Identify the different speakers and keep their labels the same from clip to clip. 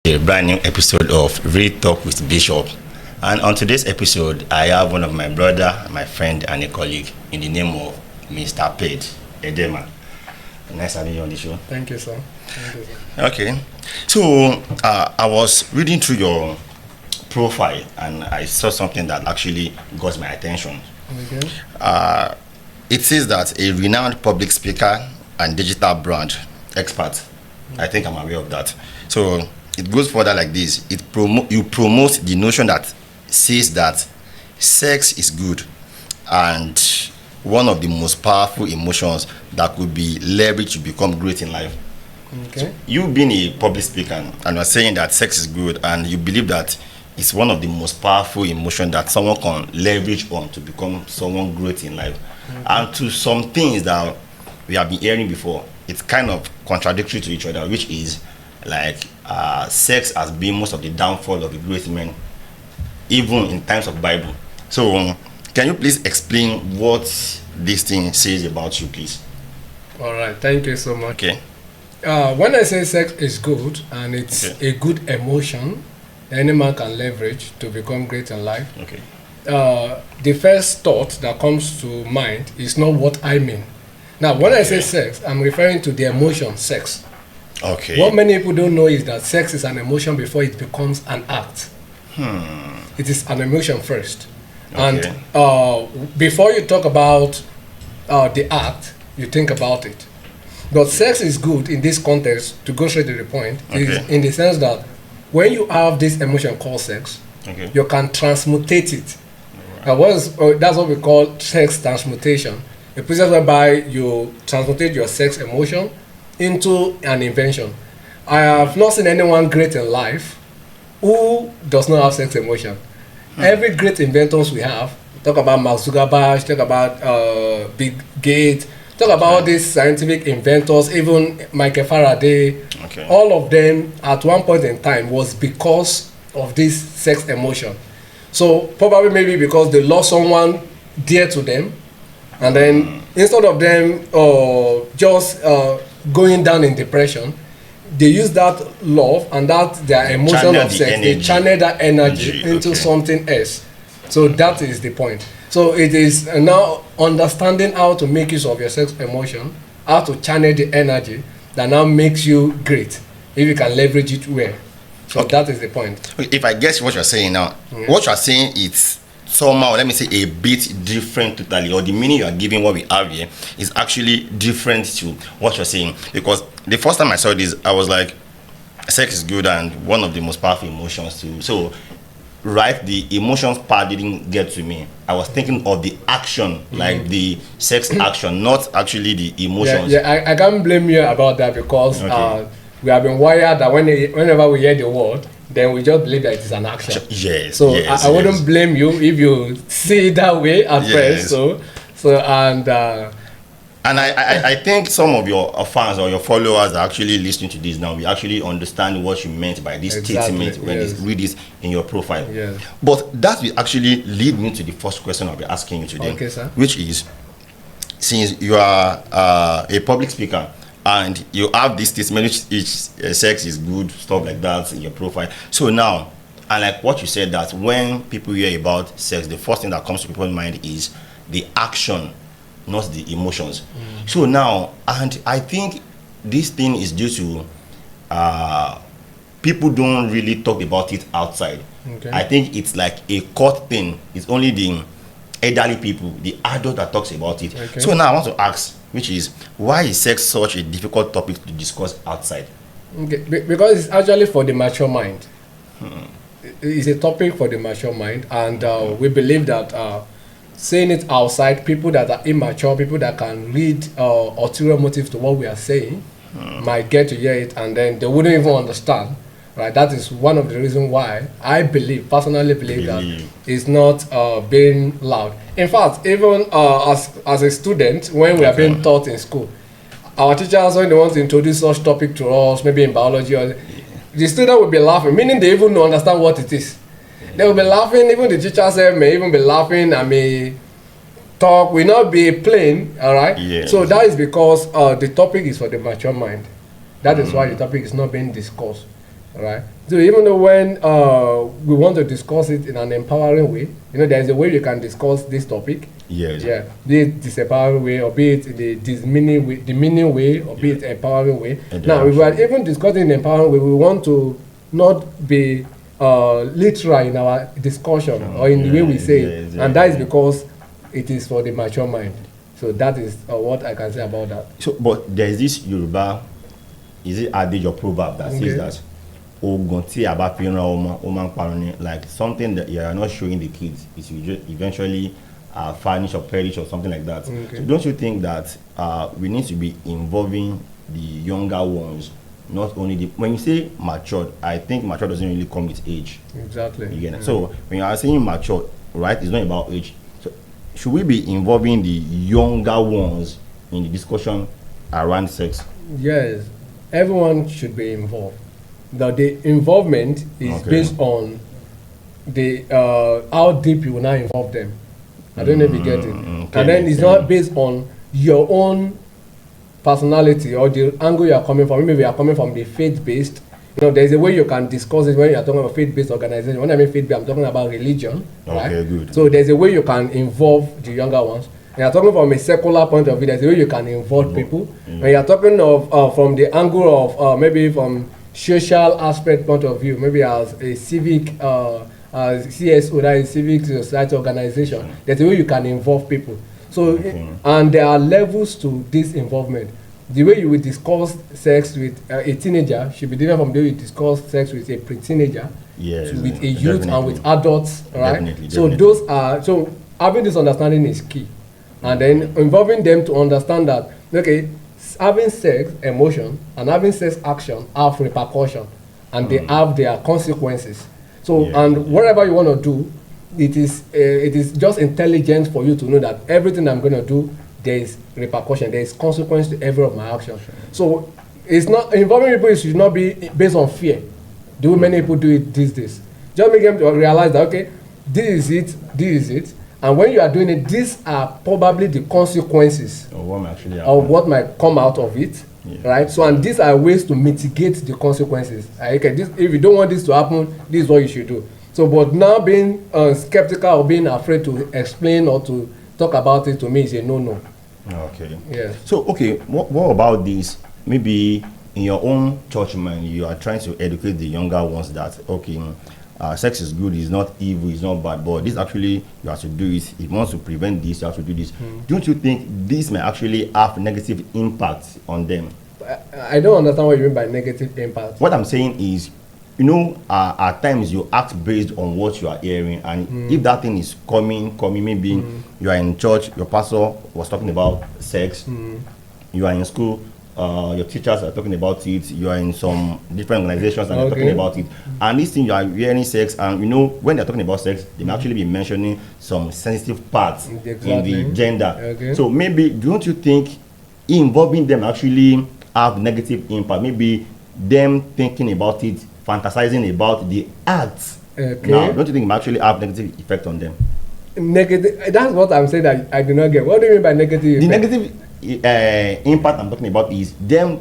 Speaker 1: A brand new episode of Real Talk with Bishop. And on today's episode, I have one of my brother, my friend, and a colleague in the name of Mr. Page Edema. Nice having you on the show.
Speaker 2: Thank you, sir. Thank you, sir.
Speaker 1: Okay. So, I was reading through your profile and I saw something that actually got my attention.
Speaker 2: Okay.
Speaker 1: It says that a renowned public speaker and digital brand expert. I think I'm aware of that. So it goes further like this. You promote the notion that says that sex is good and one of the most powerful emotions that could be leveraged to become great in life.
Speaker 2: Okay.
Speaker 1: So you being a public speaker and you're saying that sex is good and you believe that it's one of the most powerful emotions that someone can leverage on to become someone great in life. Okay. And to some things that we have been hearing before, it's kind of contradictory to each other, which is like sex has been most of the downfall of the great men, even in times of Bible. So can you please explain what this thing says about you, please?
Speaker 2: All right. Thank you so much.
Speaker 1: Okay.
Speaker 2: When I say sex is good and it's a good emotion any man can leverage to become great in life,
Speaker 1: okay.
Speaker 2: The first thought that comes to mind is not what I mean. Now, when I say sex, I'm referring to the emotion sex.
Speaker 1: Okay.
Speaker 2: What many people don't know is that sex is an emotion before it becomes an act. It is an emotion first.
Speaker 1: Okay.
Speaker 2: And before you talk about the act, you think about it. But sex is good in this context, to go straight to the point, is in the sense that when you have this emotion called sex, you can transmutate it. That's what we call sex transmutation. A process whereby you transmutate your sex emotion into an invention. I have not seen anyone great in life who does not have sex emotion. Every great inventors we have, talk about Mark Zuckerberg, talk about Bill Gates, talk about these scientific inventors, even Michael Faraday, all of them at one point in time was because of this sex emotion. So probably maybe because they lost someone dear to them, and then instead of them just going down in depression, they use that love and that their emotion of sex, they channel that energy into something else. So that is the point. So it is now understanding how to make use of your sex emotion, how to channel the energy that now makes you great, if you can leverage it well. So that is the point.
Speaker 1: If I guess what you're saying now, what you're saying is somehow, let me say, a bit different totally, or the meaning you are giving what we have here is actually different to what you're saying. Because the first time I saw this, I was like, sex is good and one of the most powerful emotions too. So right, the emotions part didn't get to me. I was thinking of the action, like the sex action, not actually the emotions.
Speaker 2: I can't blame you about that because we have been wired that whenever we hear the word, then we just believe that it is an action.
Speaker 1: Yes.
Speaker 2: So I wouldn't blame you if you see it that way at first.
Speaker 1: And I think some of your fans or your followers are actually listening to this now. We actually understand what you meant by this statement when they read this in your profile.
Speaker 2: Yes.
Speaker 1: But that will actually lead me to the first question I'll be asking you today, which is, since you are a public speaker and you have this statement which sex is good, stuff like that in your profile. So now, and like what you said, that when people hear about sex, the first thing that comes to people's mind is the action, not the emotions. So now, and I think this thing is due to people don't really talk about it outside. I think it's like a court thing. It's only the elderly people, the adult, that talks about it. So now I want to ask, which is, why is sex such a difficult topic to discuss outside?
Speaker 2: Because it's actually for the mature mind. It's a topic for the mature mind, and we believe that saying it outside, people that are immature, people that can read ulterior motives to what we are saying, might get to hear it and then they wouldn't even understand. Right, that is one of the reasons why I personally believe that it's not being loud. In fact, even as a student, when we are being taught in school, our teachers, when they want to introduce such topic to us, maybe in biology, the student will be laughing, meaning they even don't understand what it is. They will be laughing, even the teachers may even be laughing and may talk, will not be plain, all right? So that is because the topic is for the mature mind. That is why the topic is not being discussed. Right? So even though when we want to discuss it in an empowering way, there is a way you can discuss this topic.
Speaker 1: Yes.
Speaker 2: Yeah. Be it disempowering way, or be it in the demeaning way, or be it empowering way. Now, if we are even discussing in empowering way, we want to not be literal in our discussion or in the way we say it, and that is because it is for the mature mind. So that is what I can say about that.
Speaker 1: So, but there is this Yoruba, is it adage or proverb that says that like something that you are not showing the kids is eventually furnish or perish or something like that.
Speaker 2: Okay.
Speaker 1: So don't you think that we need to be involving the younger ones? Not only when you say matured, I think mature doesn't really come with age.
Speaker 2: Exactly.
Speaker 1: Again, so when you are saying mature, right, it's not about age. So should we be involving the younger ones in the discussion around sex?
Speaker 2: Yes, everyone should be involved. The involvement is based on the how deep you will now involve them. I don't know if you get it. And then it's not based on your own personality or the angle you are coming from. Maybe you are coming from the faith-based. There's a way you can discuss it when you are talking about faith-based organization. When I mean faith-based, I'm talking about religion.
Speaker 1: Okay,
Speaker 2: right?
Speaker 1: Good.
Speaker 2: So there's a way you can involve the younger ones. When you're talking from a secular point of view, there's a way you can involve people. When you're talking of from the angle of maybe from social aspect point of view, maybe as a civic CSO, that is civic society organization, there's a way you can involve people. So, and there are levels to this involvement. The way you will discuss sex with a teenager should be different from the way you discuss sex with a pre-teenager, with a youth, definitely. And with adults, right? Definitely. So those are, so having this understanding is key. And then involving them to understand that, okay, having sex emotion and having sex action have repercussion, and they have their consequences. So, and whatever you want to do, it is just intelligent for you to know that everything I'm going to do, there is repercussion, there is consequence to every of my actions. So it's not involving people. It should not be based on fear. The way many people do it these days. Just make them to realize that, okay, this is it, and when you are doing it, these are probably the consequences of what might come out of it. Right? So, and these are ways to mitigate the consequences. Okay, if you don't want this to happen, this is what you should do. So, but now being skeptical or being afraid to explain or to talk about it, to me is a no-no.
Speaker 1: Okay.
Speaker 2: Yeah.
Speaker 1: So, okay, what about this? Maybe in your own church mind, you are trying to educate the younger ones that, okay, sex is good, it's not evil, it's not bad, but this actually, you have to do it. If you want to prevent this, you have to do this. Don't you think this may actually have negative impact on them?
Speaker 2: I don't understand what you mean by negative impact.
Speaker 1: What I'm saying is, at times you act based on what you are hearing, and if that thing is coming, maybe you are in church, your pastor was talking about sex, you are in school, your teachers are talking about it, you are in some different organizations and they're talking about it, and this thing you are hearing sex, and when they're talking about sex, they may actually be mentioning some sensitive parts in the gender. So maybe, don't you think involving them actually have negative impact? Maybe them thinking about it, fantasizing about the acts. Now, don't you think it might actually have negative effect on them?
Speaker 2: Negative. That's what I'm saying that I do not get. What do you mean by negative?
Speaker 1: The negative impact I'm talking about is them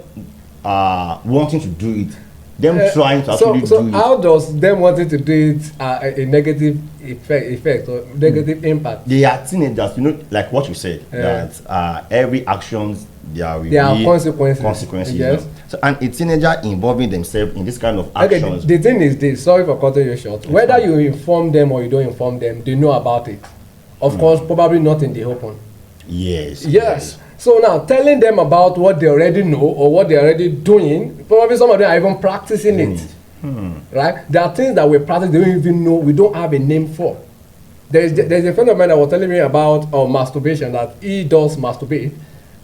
Speaker 1: wanting to do it, them trying to actually do it.
Speaker 2: So how does them wanting to do it a negative effect or negative impact?
Speaker 1: They are teenagers, like what you said, that every actions there are consequences.
Speaker 2: Yes.
Speaker 1: So, and a teenager involving themselves in this kind of actions.
Speaker 2: Okay, the thing is this, sorry for cutting you short. Whether you inform them or you don't inform them, they know about it. Of course, probably not in the open.
Speaker 1: Yes.
Speaker 2: So now, telling them about what they already know or what they're already doing, probably some of them are even practicing it. Right? There are things that we practice, they don't even know, we don't have a name for. There's a friend of mine that was telling me about masturbation, that he does masturbate,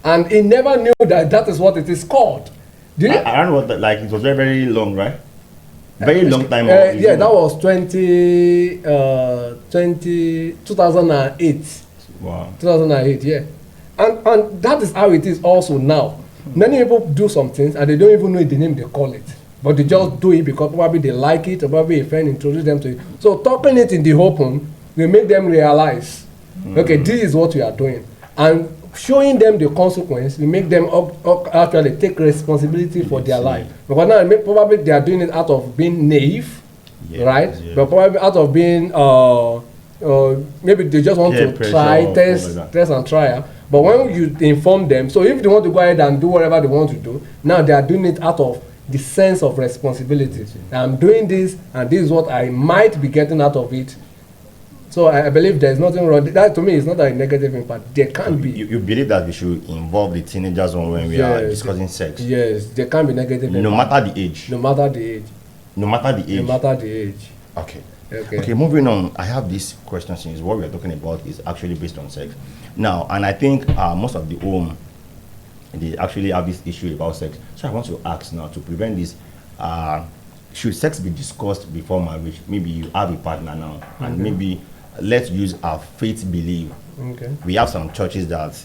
Speaker 2: and he never knew that is what it is called.
Speaker 1: I don't know what that, like, it was very, very long, right? Very long time.
Speaker 2: Yeah, that was 2008.
Speaker 1: Wow.
Speaker 2: 2008, yeah. And that is how it is also now. Many people do some things and they don't even know the name they call it. But they just do it because probably they like it or probably a friend introduced them to it. So talking it in the open will make them realize, okay, this is what we are doing. And showing them the consequence will make them actually take responsibility for their life. Because now probably they are doing it out of being naive, right? Yeah. But probably out of being maybe they just want to try, test and try. But when you inform them, so if they want to go ahead and do whatever they want to do, now they are doing it out of the sense of responsibility. I'm doing this, and this is what I might be getting out of it. So I believe there's nothing wrong. That to me is not a negative impact. There can be.
Speaker 1: You believe that we should involve the teenagers when we are discussing sex?
Speaker 2: Yes, there can be negative impact.
Speaker 1: No matter the age?
Speaker 2: No matter the age.
Speaker 1: No matter the age?
Speaker 2: No matter the age.
Speaker 1: Okay, moving on. I have this question since what we are talking about is actually based on sex. Now, and I think most of the home, they actually have this issue about sex. So I want to ask now, to prevent this, should sex be discussed before marriage? Maybe you have a partner now, and maybe let's use our faith belief. We have some churches that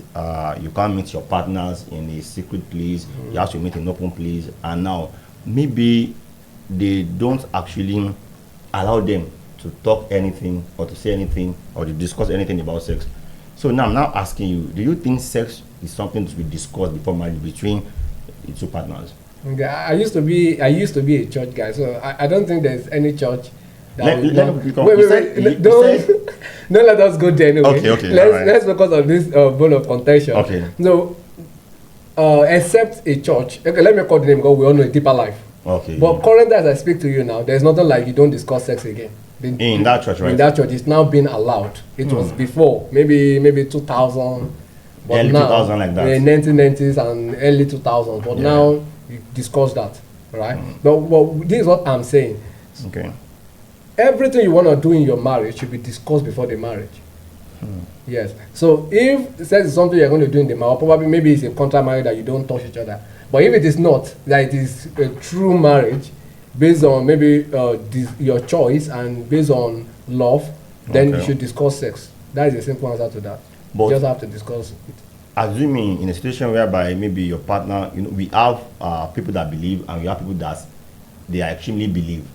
Speaker 1: you can't meet your partners in a secret place, you have to meet in an open place, and now maybe they don't actually allow them to talk anything or to say anything or to discuss anything about sex. So now I'm now asking you, do you think sex is something to be discussed before marriage between the two partners?
Speaker 2: I used to be a church guy, so I don't think there's any church that wait, don't let us go there anyway.
Speaker 1: Okay.
Speaker 2: Let's focus on this bone of contention. Okay. So except a church, okay, let me call the name because we all know a deeper life.
Speaker 1: Okay.
Speaker 2: But currently, as I speak to you now, there's nothing like you don't discuss sex again.
Speaker 1: In that church, right?
Speaker 2: In that church, it's now being allowed. It was before, maybe 2000, but
Speaker 1: early
Speaker 2: now
Speaker 1: 2000 like that.
Speaker 2: 1990s and early 2000s. But now you discuss that, right? But this is what I'm saying.
Speaker 1: Okay.
Speaker 2: Everything you want to do in your marriage should be discussed before the marriage. Yes. So if sex is something you're going to do in the marriage, probably maybe it's a contract marriage that you don't touch each other. But if it is not, that it is a true marriage based on maybe your choice and based on love, then you should discuss sex. That is a simple answer to that. But you just have to discuss it.
Speaker 1: Assuming in a situation whereby maybe your partner, we have people that believe and we have people that they extremely believe.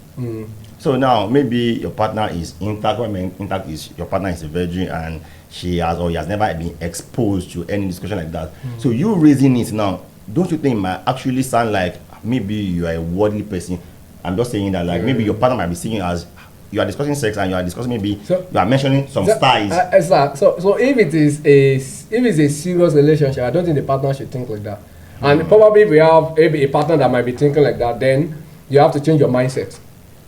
Speaker 1: So now maybe your partner is intact. What I mean intact is your partner is a virgin and she has or he has never been exposed to any discussion like that. So you raising it now, don't you think it might actually sound like maybe you are a worldly person? I'm just saying that like maybe your partner might be seeing it as you are discussing sex and you are discussing maybe you are mentioning some styles.
Speaker 2: Exactly. So if it's a serious relationship, I don't think the partner should think like that. And probably if we have maybe a partner that might be thinking like that, then you have to change your mindset.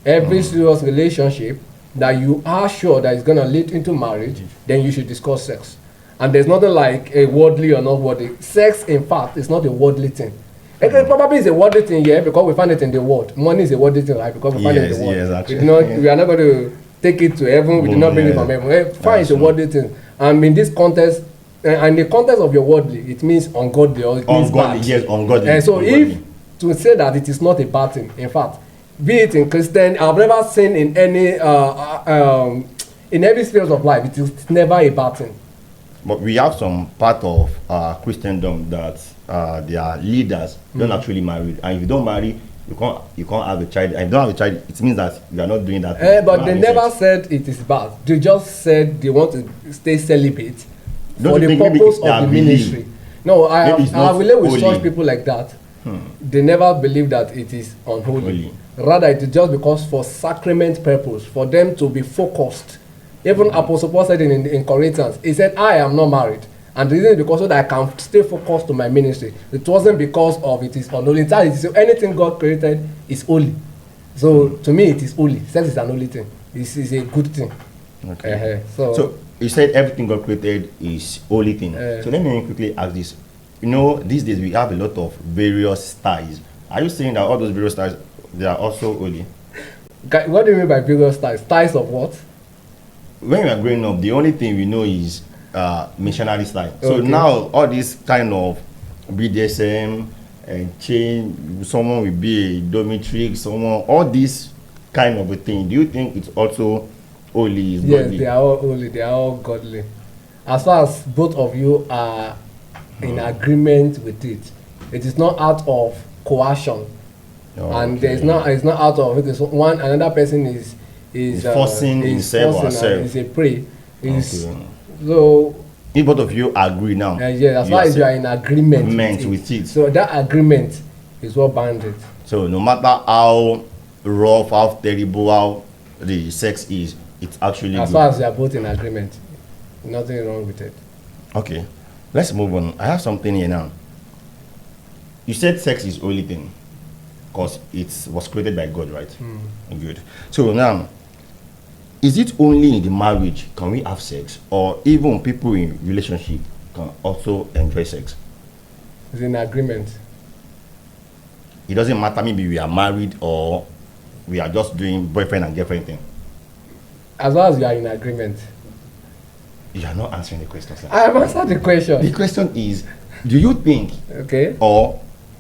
Speaker 2: Every serious relationship that you are sure that is going to lead into marriage, then you should discuss sex. And there's nothing like a worldly or not worldly. Sex, in fact, is not a worldly thing. It probably is a worldly thing, because we find it in the world. Money is a worldly thing, right? Because we find it in the world. Yes, we are not going to take it to heaven. We do not bring it from heaven. Fine, it's a worldly thing. And in this context, and the context of your worldly, it means ungodly or it means bad.
Speaker 1: Yes, ungodly.
Speaker 2: And so
Speaker 1: ungodly.
Speaker 2: if to say that it is not a bad thing, in fact, be it in Christian, I've never seen in any in every sphere of life, it is never a bad thing.
Speaker 1: But we have some part of Christendom that their leaders don't actually marry, and if you don't marry, you can't have a child. And if you don't have a child, it means that you are not doing that.
Speaker 2: But they never said it is bad. They just said they want to stay celibate for the purpose of the ministry. No, I relate with such people like that. They never believe that it is unholy. Rather, it is just because for sacrament purpose, for them to be focused. Even Apostle Paul said in Corinthians, he said, I am not married. And the reason is because so that I can stay focused to my ministry. It wasn't because of it is unholy. Anything God created is holy. So to me, it is holy. Sex is an holy thing. This is a good thing.
Speaker 1: Okay. So you said everything God created is holy thing. So let me quickly ask this. These days we have a lot of various styles. Are you saying that all those various styles, they are also holy?
Speaker 2: What do you mean by various styles? Styles of what?
Speaker 1: When we are growing up, the only thing we know is missionary style. So now all this kind of BDSM and chain, someone will be a dominatrix, all this kind of a thing. Do you think it's also holy?
Speaker 2: Yes, they are all holy. They are all godly. As far as both of you are in agreement with it, it is not out of coercion, and it's not out of another person is
Speaker 1: forcing himself or herself.
Speaker 2: Is a prey. So
Speaker 1: If both of you agree now.
Speaker 2: Yeah, as far as you are in agreement
Speaker 1: with it.
Speaker 2: So that agreement is what binds it.
Speaker 1: So no matter how rough, how terrible, how the sex is, it's actually
Speaker 2: as
Speaker 1: good.
Speaker 2: far as you are both in agreement, nothing wrong with it.
Speaker 1: Okay, let's move on. I have something here now. You said sex is only thing because it was created by God, right? Good. So now, is it only in the marriage can we have sex, or even people in relationship can also enjoy sex?
Speaker 2: It's in agreement.
Speaker 1: It doesn't matter, maybe we are married or we are just doing boyfriend and girlfriend thing.
Speaker 2: As long as you are in agreement.
Speaker 1: You are not answering the question, sir.
Speaker 2: I have answered the question.
Speaker 1: The question is, do you think, or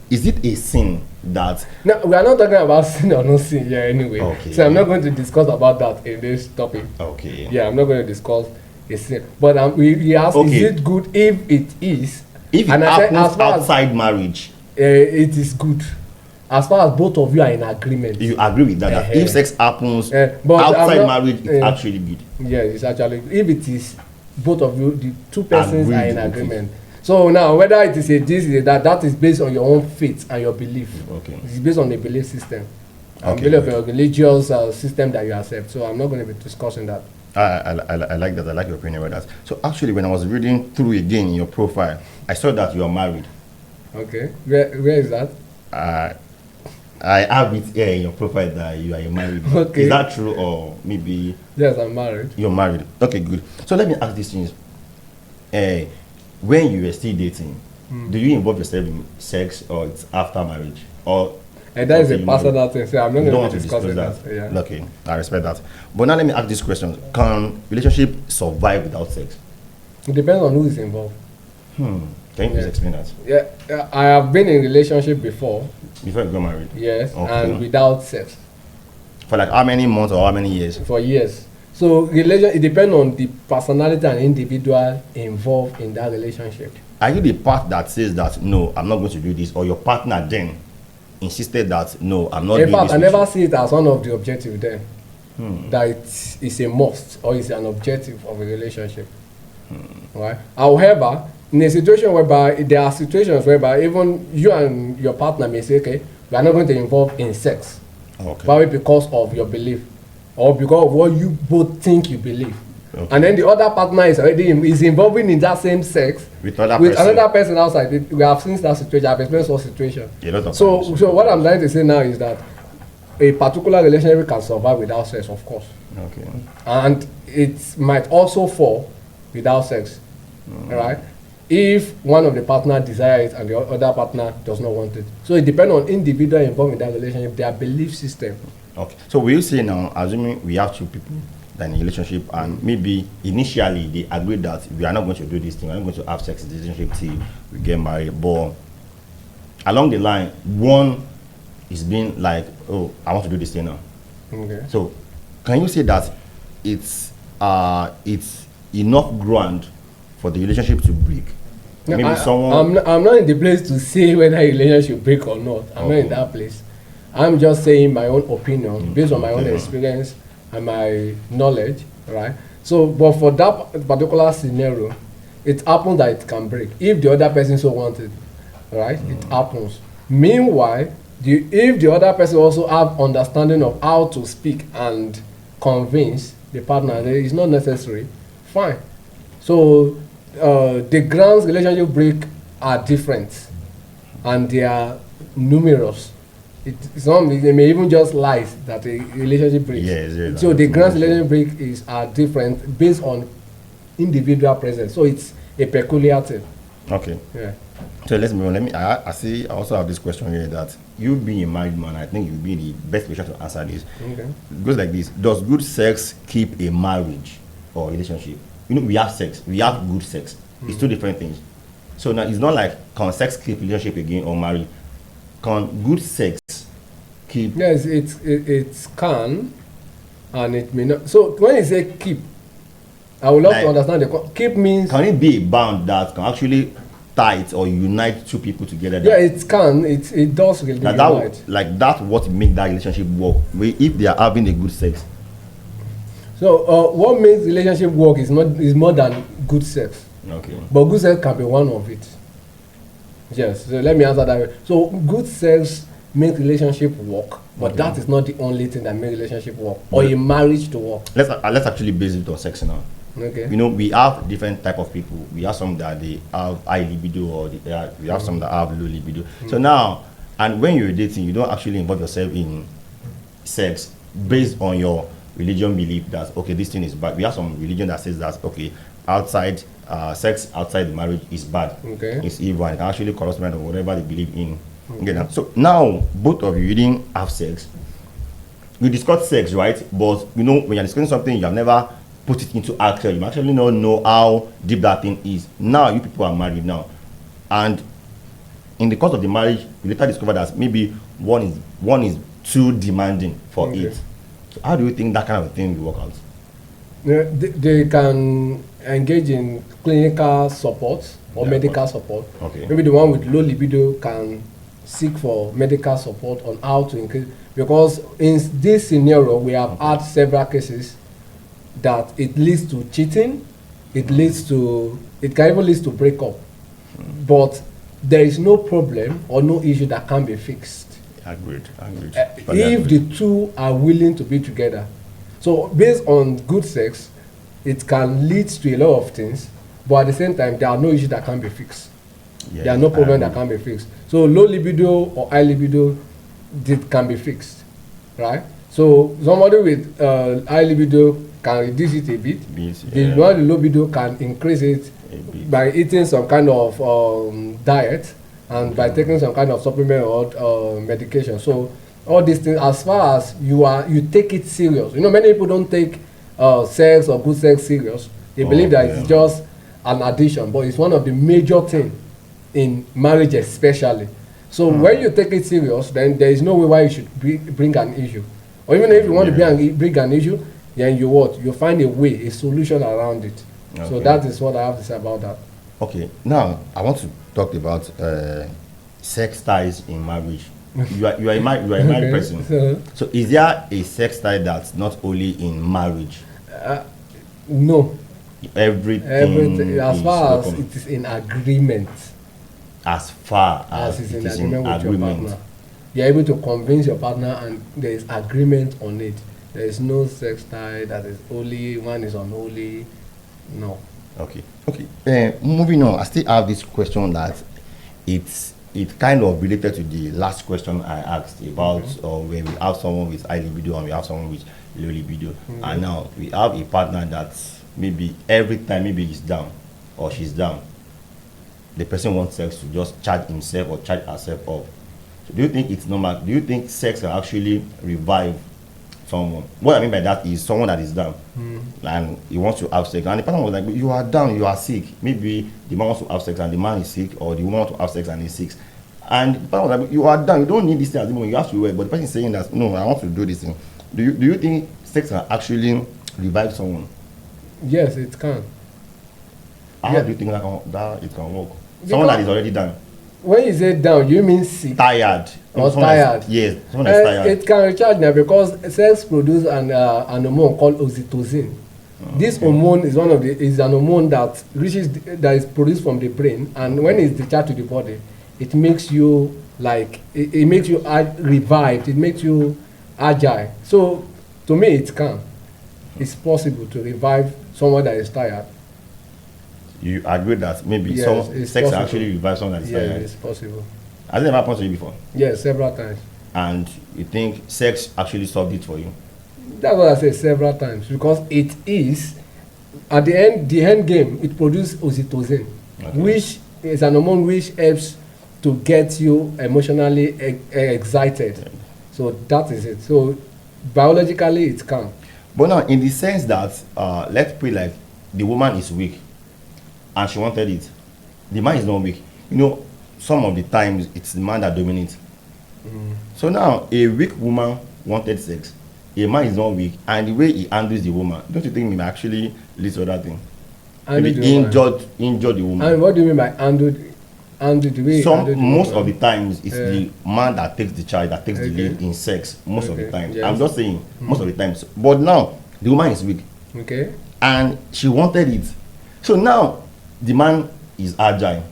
Speaker 1: is it a sin that...
Speaker 2: No, we are not talking about sin or no sin here anyway.
Speaker 1: Okay.
Speaker 2: So I'm not going to discuss about that in this topic.
Speaker 1: Okay.
Speaker 2: Yeah, I'm not going to discuss a sin. But we ask, is it good if it is?
Speaker 1: If it happens outside marriage?
Speaker 2: It is good. As far as both of you are in agreement.
Speaker 1: You agree with that? That if sex happens outside marriage, it's actually good?
Speaker 2: Yeah, it's actually good. If it is both of you, the two persons are in agreement. So now, whether it is a this, is a that is based on your own faith and your belief.
Speaker 1: Okay.
Speaker 2: It's based on the belief system. Belief of your religious system that you accept. So I'm not going to be discussing that.
Speaker 1: I like that. I like your opinion about that. So actually, when I was reading through again in your profile, I saw that you are married.
Speaker 2: Okay. Where is that?
Speaker 1: I have it here in your profile that you are married. Okay. Is that true, or maybe?
Speaker 2: Yes, I'm married.
Speaker 1: You're married. Okay, good. So let me ask these things. When you were still dating, do you involve yourself in sex, or it's after marriage, or?
Speaker 2: And that is a personal thing. So I'm not going to discuss that. Yeah.
Speaker 1: Okay, I respect that. But now let me ask this question: can relationship survive without sex?
Speaker 2: It depends on who is involved.
Speaker 1: Can you please explain that?
Speaker 2: Yeah, I have been in relationship before.
Speaker 1: Before you got married?
Speaker 2: Yes, and without sex.
Speaker 1: For like how many months or how many years?
Speaker 2: For years. So it depends on the personality and individual involved in that relationship.
Speaker 1: Are you the part that says that no, I'm not going to do this, or your partner then insisted that no, I'm not doing this? In fact,
Speaker 2: I never see it as one of the objectives then. That it's a must or it's an objective of a relationship. Right? However, in a situation whereby there are situations whereby even you and your partner may say, okay, we are not going to involve in sex, probably because of your belief or because of what you both think you believe. And then the other partner is involving in that same sex with another person outside. We have seen that situation. I've experienced that situation. So what I'm trying to say now is that a particular relationship can survive without sex, of course.
Speaker 1: Okay.
Speaker 2: And it might also fall without sex. All right. If one of the partner desires it and the other partner does not want it. So it depends on individual involved in that relationship, their belief system.
Speaker 1: Okay. So will you say now, assuming we have two people that in a relationship and maybe initially they agree that we are not going to do this thing, we are not going to have sex in the relationship till we get married, but along the line, one is being like, oh, I want to do this thing now.
Speaker 2: Okay.
Speaker 1: So can you say that it's enough ground for the relationship to break?
Speaker 2: No, I'm not in the place to say whether a relationship break or not. I'm not in that place. I'm just saying my own opinion based on my own experience and my knowledge, right? So, but for that particular scenario, it happens that it can break if the other person so wants it, right? It happens. Meanwhile, if the other person also have understanding of how to speak and convince the partner that it's not necessary, fine. So the grounds relationship break are different and they are numerous. They may even just lies that a relationship breaks.
Speaker 1: Yes,
Speaker 2: so the grounds relationship break are different based on individual presence. So it's a peculiar thing.
Speaker 1: Okay.
Speaker 2: Yeah.
Speaker 1: So let's move on. I also have this question here that you being a married man, I think you'll be the best person to answer this.
Speaker 2: Okay.
Speaker 1: It goes like this: does good sex keep a marriage or relationship? You know, we have sex, we have good sex. It's two different things. So now it's not like can sex keep relationship again or marriage? Can good sex keep?
Speaker 2: Yes, it can, and it may not. So when you say keep, I would love to understand keep means.
Speaker 1: Can it be a bond that can actually tie it or unite two people together?
Speaker 2: Yeah, it can. It does really
Speaker 1: unite. That's what make that relationship work. If they are having a good sex.
Speaker 2: So what makes relationship work is more than good sex.
Speaker 1: Okay.
Speaker 2: But good sex can be one of it. Yes, so let me answer that way. So good sex make relationship work, but that is not the only thing that make relationship work or a marriage to work.
Speaker 1: Let's actually base it on sex now.
Speaker 2: Okay.
Speaker 1: You know, we have different type of people. We have some that they have high libido, or we have some that have low libido. So now, and when you're dating, you don't actually involve yourself in sex based on your religion belief that, okay, this thing is bad. We have some religion that says that, okay, outside sex outside the marriage is bad.
Speaker 2: Okay.
Speaker 1: It's evil and it can actually corrupt men or whatever they believe in. Okay. So now both of you didn't have sex. You discussed sex, right? But you know, when you're discussing something, you have never put it into action. You actually don't know how deep that thing is. Now you people are married now, and in the course of the marriage, you later discover that maybe one is too demanding for it. So how do you think that kind of thing will work out?
Speaker 2: They can engage in clinical support or medical support.
Speaker 1: Okay.
Speaker 2: Maybe the one with low libido can seek for medical support on how to increase, because in this scenario we have had several cases that it leads to cheating, it can even lead to breakup, but there is no problem or no issue that can be fixed.
Speaker 1: Agreed.
Speaker 2: If the two are willing to be together. So based on good sex, it can lead to a lot of things, but at the same time there are no issues that can be fixed.
Speaker 1: Yeah,
Speaker 2: there are no problems that can be fixed. So low libido or high libido, it can be fixed, right? So somebody with high libido can reduce it a bit. The one with low libido can increase it by eating some kind of diet and by taking some kind of supplement or medication. So all these things, as far as you take it serious. You know, many people don't take sex or good sex serious. They believe that it's just an addiction, but it's one of the major things in marriage especially. So when you take it serious, then there is no way why you should bring an issue. Or even if you want to bring an issue, then you find a way, a solution around it. Okay. So that is what I have to say about that.
Speaker 1: Okay, now I want to talk about sex ties in marriage. You are a married person. So is there a sex tie that's not only in marriage?
Speaker 2: No.
Speaker 1: Everything
Speaker 2: as far as it is in agreement.
Speaker 1: As far as
Speaker 2: it is in agreement with your partner, you are able to convince your partner and there is agreement on it. There is no sex tie that is holy, one is unholy. No.
Speaker 1: Okay. Moving on, I still have this question that it's kind of related to the last question I asked about where we have someone with high libido and we have someone with low libido, and now we have a partner that maybe every time maybe he's down or she's down, the person wants sex to just charge himself or charge herself up. So do you think it's normal? Do you think sex can actually revive someone? What I mean by that is someone that is down and he wants to have sex, and the person was like, you are down, you are sick. Maybe the man wants to have sex and the man is sick, or the woman wants to have sex and he's sick. And the person was like, you are down, you don't need this thing at the moment, you have to work. But the person is saying that, no, I want to do this thing. Do you think sex can actually revive someone?
Speaker 2: Yes, it can.
Speaker 1: How do you think that it can work? Someone that is already down.
Speaker 2: When you say down, you mean sick?
Speaker 1: Tired.
Speaker 2: Or tired?
Speaker 1: Yes, someone that's tired.
Speaker 2: It can recharge now because sex produces an hormone called oxytocin. This hormone is an hormone that is produced from the brain, and when it's discharged to the body, it makes you it makes you revived. It makes you agile. So to me, it can. It's possible to revive someone that is tired.
Speaker 1: You agree that maybe sex actually revives someone that is tired?
Speaker 2: Yes, it's possible.
Speaker 1: Has it ever happened to you before?
Speaker 2: Yes, several times.
Speaker 1: And you think sex actually solved it for you?
Speaker 2: That's what I said several times, because it is, at the end game, it produces oxytocin, which is an hormone which helps to get you emotionally excited. So that is it. So biologically, it can.
Speaker 1: But now, in the sense that, let's put like the woman is weak and she wanted it, the man is not weak. You know, some of the times it's the man that dominates. So now, a weak woman wanted sex, a man is not weak, and the way he handles the woman, don't you think he may actually lead to that thing? Maybe injured the woman.
Speaker 2: And what do you mean by handled the way?
Speaker 1: Most of the times it's the man that takes the charge, that takes the lead in sex. Most of the times, yes. I'm just saying most of the times. But now the woman is weak,
Speaker 2: and
Speaker 1: she wanted it. So now the man is agile,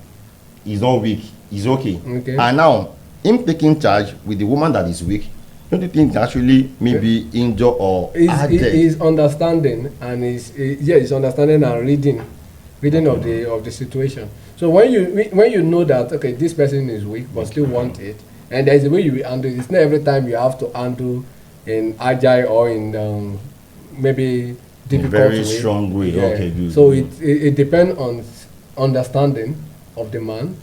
Speaker 1: he's not weak, he's okay.
Speaker 2: Okay.
Speaker 1: And now, him taking charge with the woman that is weak, don't you think actually maybe injure or
Speaker 2: is understanding and is understanding and reading of the situation. So when you know that okay, this person is weak but still want it, and there's a way you will handle it. It's not every time you have to handle in agile or in maybe difficult
Speaker 1: very
Speaker 2: way.
Speaker 1: Strong way.
Speaker 2: Yeah.
Speaker 1: Okay, good.
Speaker 2: So it depends on understanding of the man,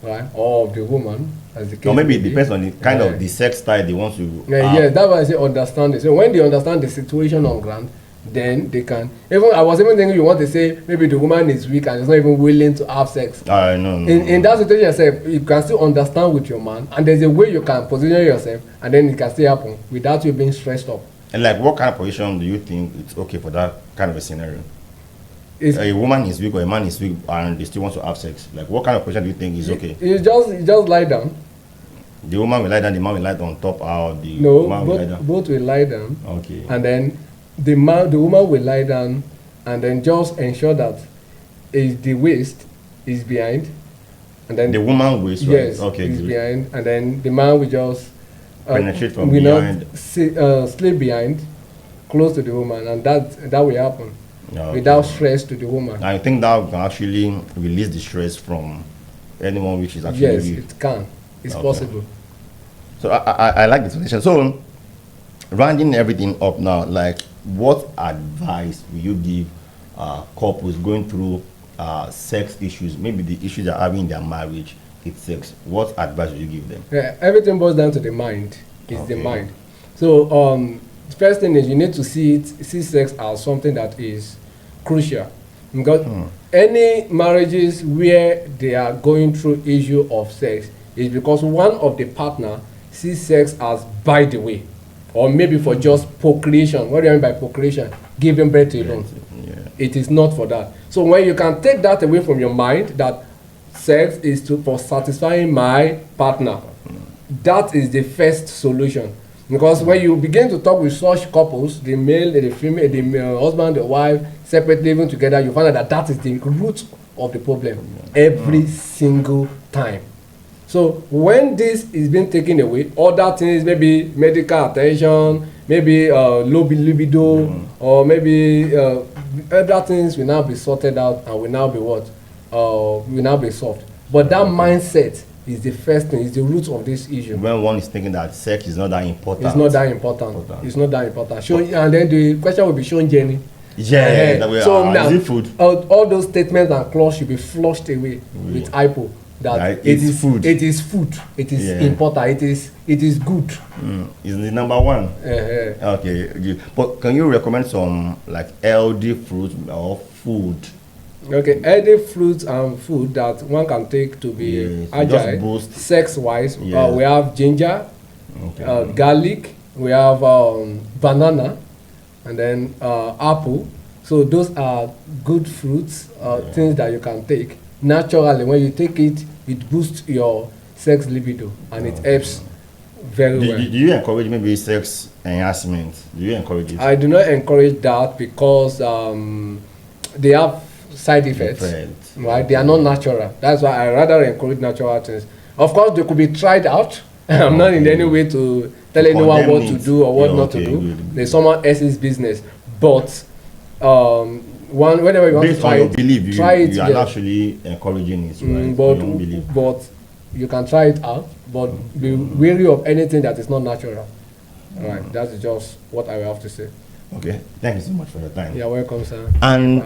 Speaker 2: right, or of the woman, as the case.
Speaker 1: Or maybe it depends on the kind of the sex style they want to.
Speaker 2: Yes, that's why I say understanding. So when they understand the situation on ground, then they can. I was even thinking you want to say maybe the woman is weak and is not even willing to have sex.
Speaker 1: No.
Speaker 2: In that situation yourself, you can still understand with your man, and there's a way you can position yourself, and then it can still happen without you being stressed up.
Speaker 1: And like, what kind of position do you think it's okay for that kind of a scenario? A woman is weak or a man is weak and they still want to have sex. Like, what kind of position do you think is okay?
Speaker 2: You just lie down.
Speaker 1: The woman will lie down, the man will lie on top, or the man will lie down?
Speaker 2: Both will lie down.
Speaker 1: Okay.
Speaker 2: And then the woman will lie down, and then just ensure that the waist is behind, and then
Speaker 1: the woman waist, right?
Speaker 2: Yes,
Speaker 1: okay,
Speaker 2: is
Speaker 1: good.
Speaker 2: behind, and then the man will just
Speaker 1: penetrate from behind,
Speaker 2: sleep behind, close to the woman, and that will happen without stress to the woman.
Speaker 1: I think that can actually release the stress from anyone which is actually
Speaker 2: yes, it can. It's possible.
Speaker 1: So I like this position. So rounding everything up now, like, what advice will you give couples going through sex issues, maybe the issues they're having in their marriage, it's sex? What advice will you give them?
Speaker 2: Yeah, everything boils down to the mind. It's the mind. So the first thing is you need to see sex as something that is crucial, because any marriages where they are going through issue of sex is because one of the partner sees sex as by the way, or maybe for just procreation. What do you mean by procreation? Giving birth alone.
Speaker 1: Yeah.
Speaker 2: It is not for that. So when you can take that away from your mind, that sex is for satisfying my partner, that is the first solution. Because when you begin to talk with such couples, the male and the female, the husband, the wife, separately, even together, you find out that is the root of the problem every single time. So when this is being taken away, other things, maybe medical attention, maybe low libido, or maybe other things will now be sorted out and will now be will now be solved. But that mindset is the first thing, is the root of this issue.
Speaker 1: When one is thinking that sex is not that important.
Speaker 2: It's not that important. It's not that important. And then the question will be shown Jenny.
Speaker 1: Yeah, that way,
Speaker 2: so now,
Speaker 1: is it food?
Speaker 2: All those statements and clauses should be flushed away with hypo. That it is food. It is food. It is important. It is good.
Speaker 1: It's the number one. Okay, but can you recommend some like healthy fruit or food?
Speaker 2: Okay, healthy fruits and food that one can take to be agile, sex-wise. We have ginger, garlic. We have banana, and then apple. So those are good fruits, things that you can take naturally. When you take it, it boosts your sex libido, and it helps very well. Do
Speaker 1: you encourage maybe sex enhancement? Do you encourage it?
Speaker 2: I do not encourage that because they have side effects, right? They are not natural. That's why I rather encourage natural things. Of course, they could be tried out. I'm not in any way to tell anyone what to do or what not to do. There's someone else's business. But whenever you want to try it,
Speaker 1: belief,
Speaker 2: try it.
Speaker 1: You are actually encouraging it, right?
Speaker 2: But you can try it out, but be wary of anything that is not natural. Right? That's just what I will have to say.
Speaker 1: Okay, thank you so much for your time.
Speaker 2: You're welcome, sir.
Speaker 1: And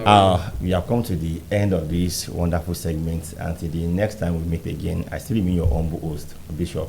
Speaker 1: we have come to the end of this wonderful segment. Until the next time we meet again, I still remain your humble host, Bishop.